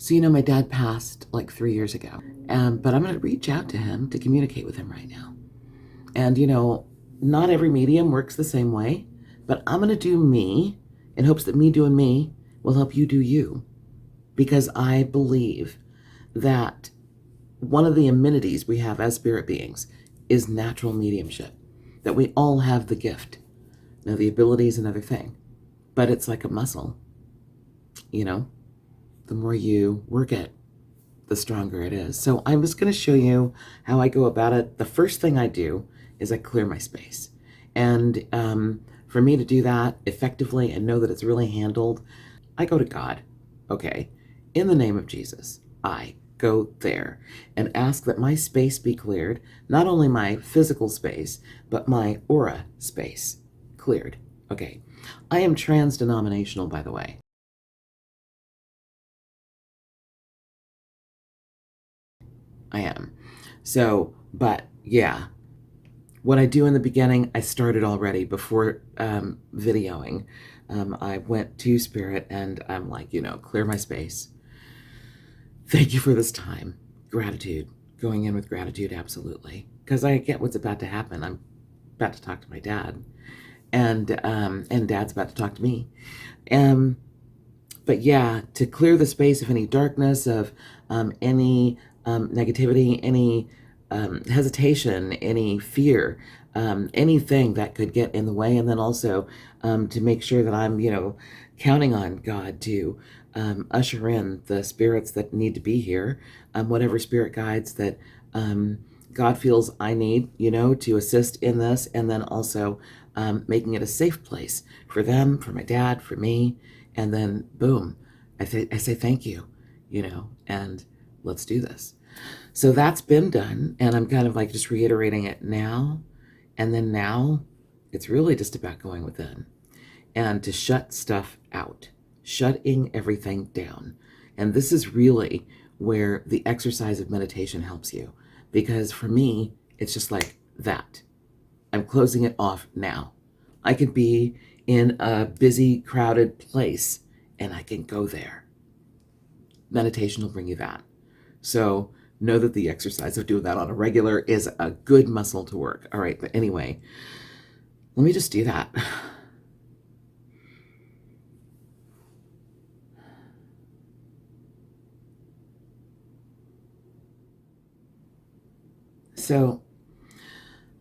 So, my dad passed like 3 years ago, but I'm going to reach out to him to communicate with him right now. And, not every medium works the same way, but I'm going to do me in hopes that me doing me will help you do you. Because I believe that one of the amenities we have as spirit beings is natural mediumship, that we all have the gift. Now, the ability is another thing, but it's like a muscle, the more you work it, the stronger it is. So I'm just going to show you how I go about it. The first thing I do is I clear my space. And for me to do that effectively and know that it's really handled, I go to God. Okay, in the name of Jesus, I go there and ask that my space be cleared, not only my physical space, but my aura space cleared. Okay, I am trans-denominational, by the way. I am. So, but yeah, what I do in the beginning, I started already before videoing. I went to Spirit and I'm like, clear my space. Thank you for this time. Gratitude. Going in with gratitude, absolutely. Because I get what's about to happen. I'm about to talk to my dad. And Dad's about to talk to me. But yeah, to clear the space of any darkness, of any negativity, any hesitation, any fear, anything that could get in the way. And then also to make sure that I'm, counting on God to usher in the spirits that need to be here, whatever spirit guides that God feels I need, to assist in this. And then also making it a safe place for them, for my dad, for me. And then boom, I say thank you, and let's do this. So that's been done, and I'm kind of like just reiterating it now. And then now it's really just about going within and to shut stuff out, shutting everything down. And this is really where the exercise of meditation helps you, because for me, it's just like that. I'm closing it off now. I could be in a busy, crowded place and I can go there. Meditation will bring you that. So know that the exercise of doing that on a regular is a good muscle to work. All right, but anyway, let me just do that. So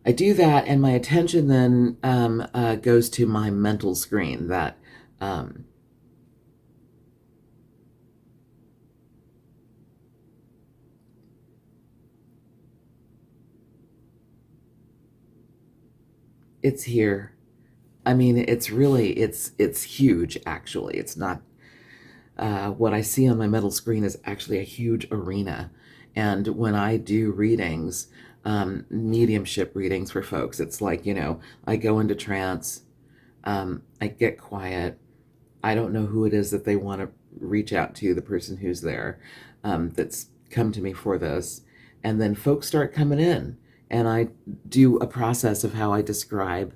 I do that, and my attention then goes to my mental screen that it's here. I mean, it's really, it's huge, actually. It's not, what I see on my mental screen is actually a huge arena. And when I do readings, mediumship readings for folks, it's like, I go into trance, I get quiet. I don't know who it is that they want to reach out to, the person who's there, that's come to me for this. And then folks start coming in, and I do a process of how I describe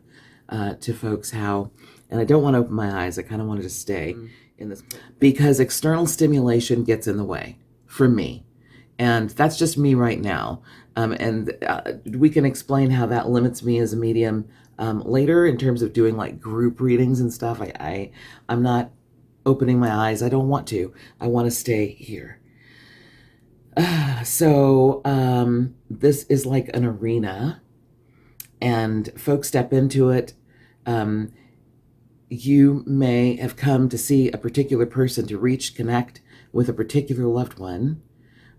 to folks how, and I don't want to open my eyes. I kind of want to just stay in this, because external stimulation gets in the way for me. And that's just me right now. And we can explain how that limits me as a medium later in terms of doing like group readings and stuff. I'm not opening my eyes. I don't want to. I want to stay here. So this is like an arena, and folks step into it. You may have come to see a particular person, to reach, connect with a particular loved one,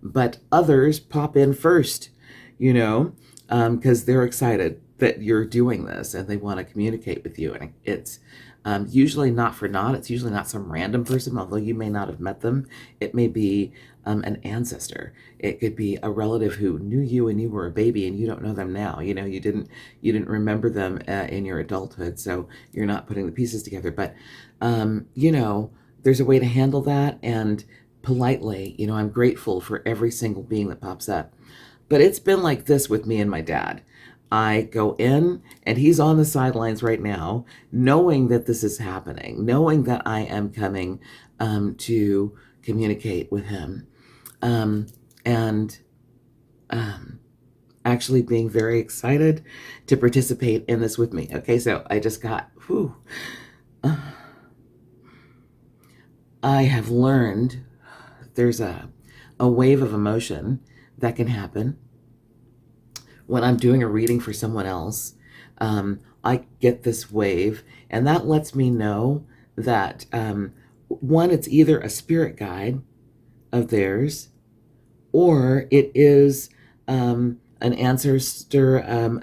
but others pop in first, because they're excited that you're doing this and they want to communicate with you. And it's usually not for naught. It's usually not some random person, although you may not have met them. It may be an ancestor. It could be a relative who knew you when you were a baby and you don't know them now. You didn't remember them in your adulthood, so you're not putting the pieces together. But there's a way to handle that, and politely, I'm grateful for every single being that pops up. But it's been like this with me and my dad. I go in, and he's on the sidelines right now, knowing that this is happening, knowing that I am coming to communicate with him. And actually being very excited to participate in this with me. Okay, so I just got, I have learned there's a wave of emotion that can happen when I'm doing a reading for someone else. I get this wave, and that lets me know that one, it's either a spirit guide of theirs, or it is an ancestor,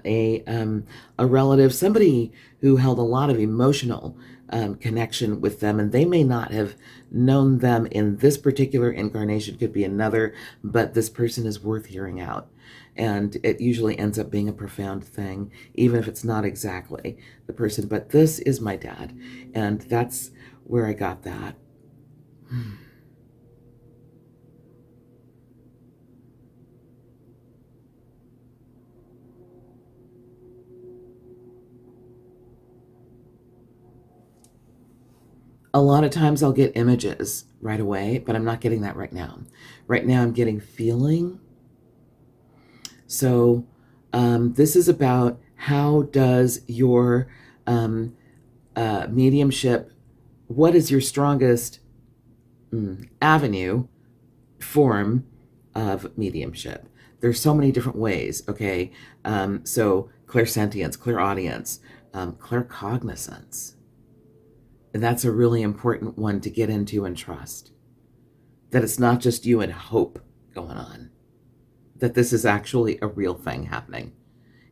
a relative, somebody who held a lot of emotional connection with them, and they may not have known them in this particular incarnation, could be another, but this person is worth hearing out. And it usually ends up being a profound thing, even if it's not exactly the person. But this is my dad, and that's where I got that. A lot of times I'll get images right away, but I'm not getting that right now. Right now I'm getting feeling. So this is about how does your mediumship, what is your strongest avenue form of mediumship? There's so many different ways, okay? So clairsentience, clairaudience, claircognizance. And that's a really important one to get into and trust. That it's not just you and hope going on. That this is actually a real thing happening.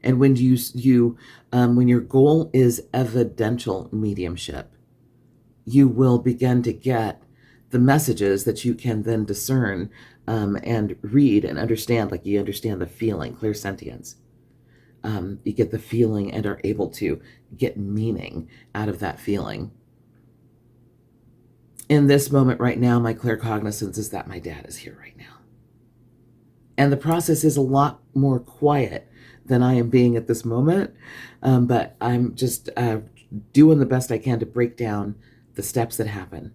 And when when your goal is evidential mediumship, you will begin to get the messages that you can then discern and read and understand, like you understand the feeling, clairsentience. You get the feeling and are able to get meaning out of that feeling. In this moment right now, my claircognizance is that my dad is here right now. And the process is a lot more quiet than I am being at this moment, but I'm just doing the best I can to break down the steps that happen.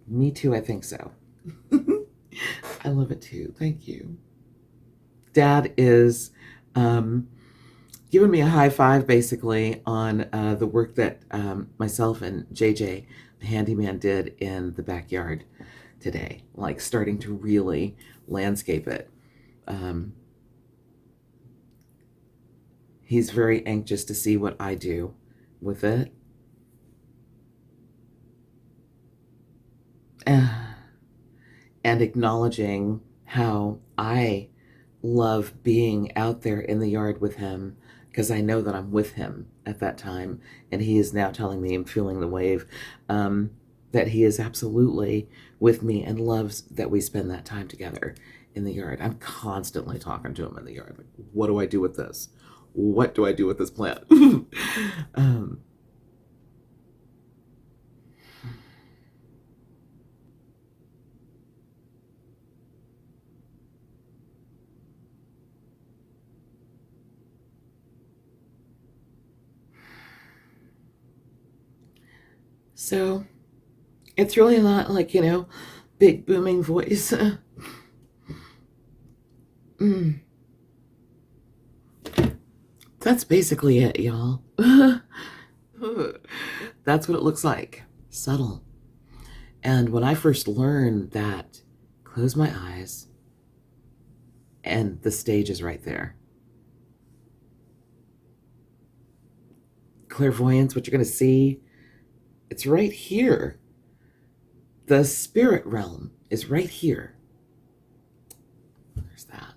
Me too, I think so. I love it too. Thank you. Dad is giving me a high five basically on the work that myself and JJ, the handyman, did in the backyard today, like starting to really landscape it. He's very anxious to see what I do with it. And acknowledging how I love being out there in the yard with him, because I know that I'm with him at that time, and he is now telling me, I'm feeling the wave, that he is absolutely with me and loves that we spend that time together in the yard. I'm constantly talking to him in the yard, like, what do I do with this? What do I do with this plant? So it's really not like, big booming voice. That's basically it, y'all. That's what it looks like. Subtle. And when I first learned that, close my eyes, and the stage is right there. Clairvoyance, what you're going to see, it's right here. The spirit realm is right here. There's that.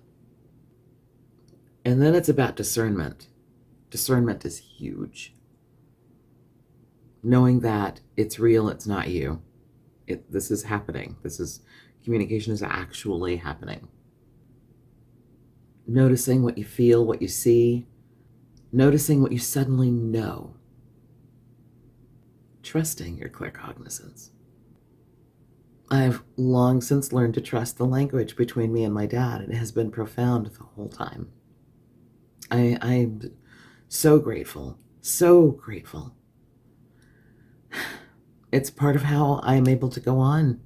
And then it's about discernment. Discernment is huge. Knowing that it's real, it's not you. This is happening. Communication is actually happening. Noticing what you feel, what you see, noticing what you suddenly know. Trusting your claircognizance. I've long since learned to trust the language between me and my dad. It has been profound the whole time. I'm so grateful, so grateful. It's part of how I'm able to go on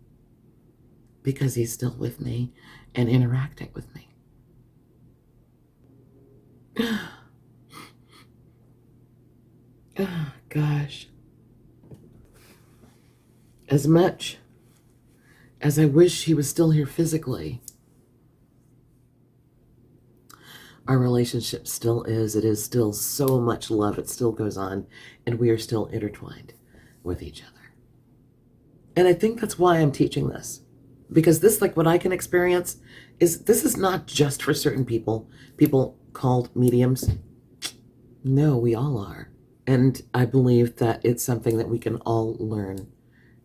because he's still with me and interacting with me. Oh, gosh. As much as I wish he was still here physically, our relationship still is. It is still so much love. It still goes on, and we are still intertwined with each other. And I think that's why I'm teaching this. Because this, like what I can experience, this is not just for certain people called mediums. No, we all are. And I believe that it's something that we can all learn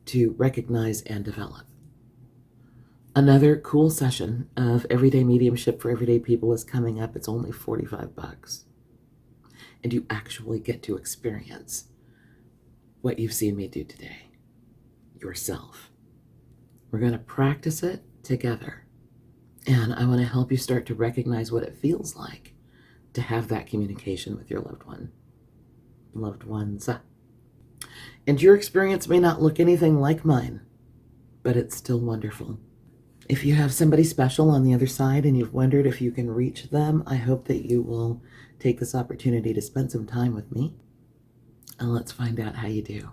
to recognize and develop. Another cool session of Everyday Mediumship for Everyday People is coming up. It's only $45. And you actually get to experience what you've seen me do today yourself. We're going to practice it together. And I want to help you start to recognize what it feels like to have that communication with your loved ones. And your experience may not look anything like mine, but it's still wonderful. If you have somebody special on the other side and you've wondered if you can reach them, I hope that you will take this opportunity to spend some time with me. And let's find out how you do.